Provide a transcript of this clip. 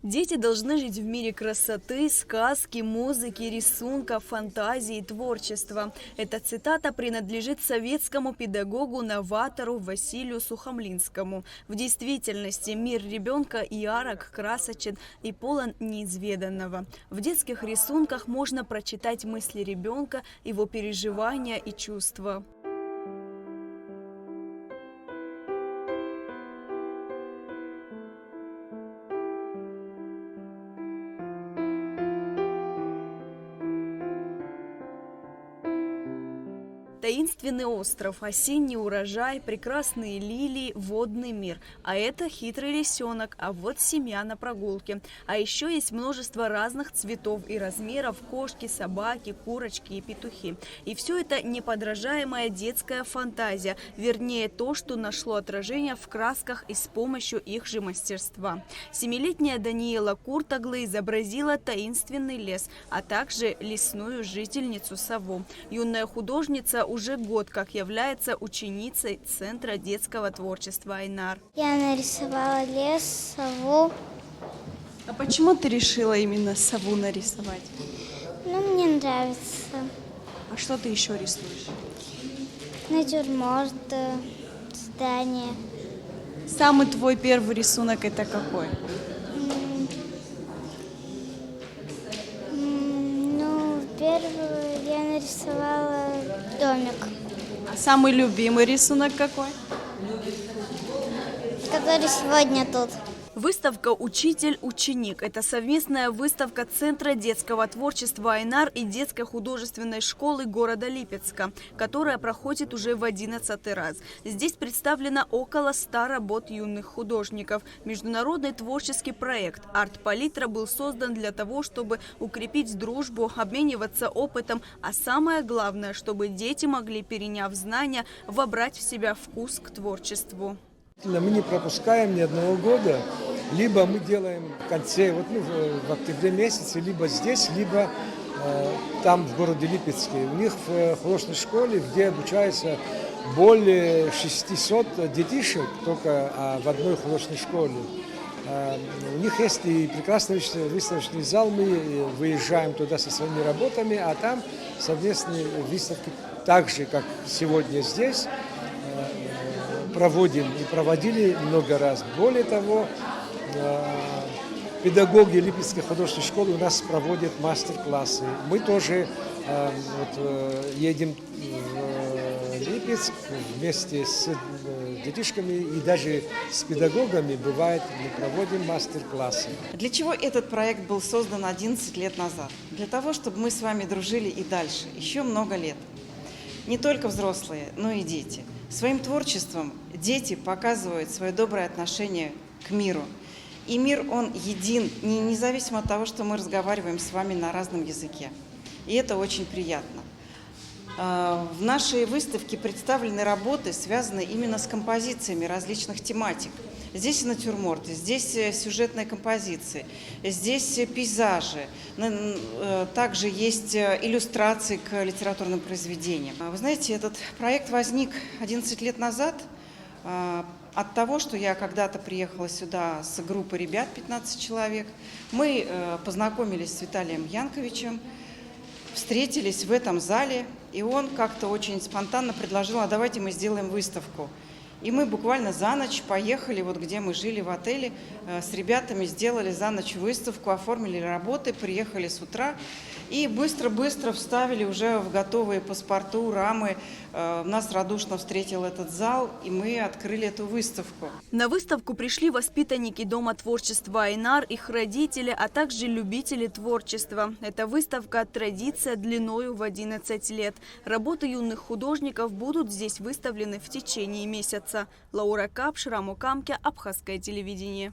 Дети должны жить в мире красоты, сказки, музыки, рисунка, фантазии, творчества. Эта цитата принадлежит советскому педагогу-новатору Василию Сухомлинскому. В действительности мир ребенка ярок, красочен и полон неизведанного. В детских рисунках можно прочитать мысли ребенка, его переживания и чувства. Таинственный остров, осенний урожай, прекрасные лилии, водный мир. А это хитрый лисенок, а вот семья на прогулке. А еще есть множество разных цветов и размеров: кошки, собаки, курочки и петухи. И все это неподражаемая детская фантазия, вернее то, что нашло отражение в красках и с помощью их же мастерства. Семилетняя Даниэла Куртаглы изобразила таинственный лес, а также лесную жительницу сову. Юная художница уже год как является ученицей Центра детского творчества «Айнар». Я нарисовала лес, сову. А почему ты решила именно сову нарисовать? Ну, мне нравится. А что ты еще рисуешь? Натюрморт, здание. Самый твой первый рисунок это какой? Ну, первую я нарисовала домик, А самый любимый рисунок какой? который сегодня тут. Выставка «Учитель-ученик» – это совместная выставка Центра детского творчества «Айнар» и детской художественной школы города Липецка, которая проходит уже в 11-й раз. Здесь представлено около 100 работ юных художников. Международный творческий проект «Арт-палитра» был создан для того, чтобы укрепить дружбу, обмениваться опытом, а самое главное, чтобы дети могли, переняв знания, вобрать в себя вкус к творчеству. Мы не пропускаем ни одного года, либо мы делаем в конце, в октябре месяце, либо здесь, либо там, в городе Липецке. У них в художественной школе, где обучается более 600 детишек, только в одной художественной школе. У них есть и прекрасный выставочный зал, мы выезжаем туда со своими работами, а там совместные выставки, так же, как сегодня здесь, проводим и проводили много раз. Более того, педагоги Липецкой художественной школы у нас проводят мастер-классы. Мы тоже едем в Липецк вместе с детишками и даже с педагогами, бывает, мы проводим мастер-классы. Для чего этот проект был создан 11 лет назад? Для того, чтобы мы с вами дружили и дальше, еще много лет. Не только взрослые, но и дети. Своим творчеством дети показывают свое доброе отношение к миру. И мир, он един, независимо от того, что мы разговариваем с вами на разном языке. И это очень приятно. В нашей выставке представлены работы, связанные именно с композициями различных тематик. Здесь натюрморты, здесь сюжетные композиции, здесь пейзажи, также есть иллюстрации к литературным произведениям. Вы знаете, этот проект возник 11 лет назад от того, что я когда-то приехала сюда с группой ребят, 15 человек. Мы познакомились с Виталием Янковичем, встретились в этом зале, и он как-то очень спонтанно предложил: а давайте мы сделаем выставку. И мы буквально за ночь поехали, вот где мы жили в отеле, с ребятами сделали за ночь выставку, оформили работы, приехали с утра и быстро-быстро вставили уже в готовые паспорту, рамы. Нас радушно встретил этот зал, и мы открыли эту выставку. На выставку пришли воспитанники Дома творчества «Айнар», их родители, а также любители творчества. Эта выставка – традиция длиною в 11 лет. Работы юных художников будут здесь выставлены в течение месяца. Лаура Капш, Рамо Камке, Абхазское телевидение.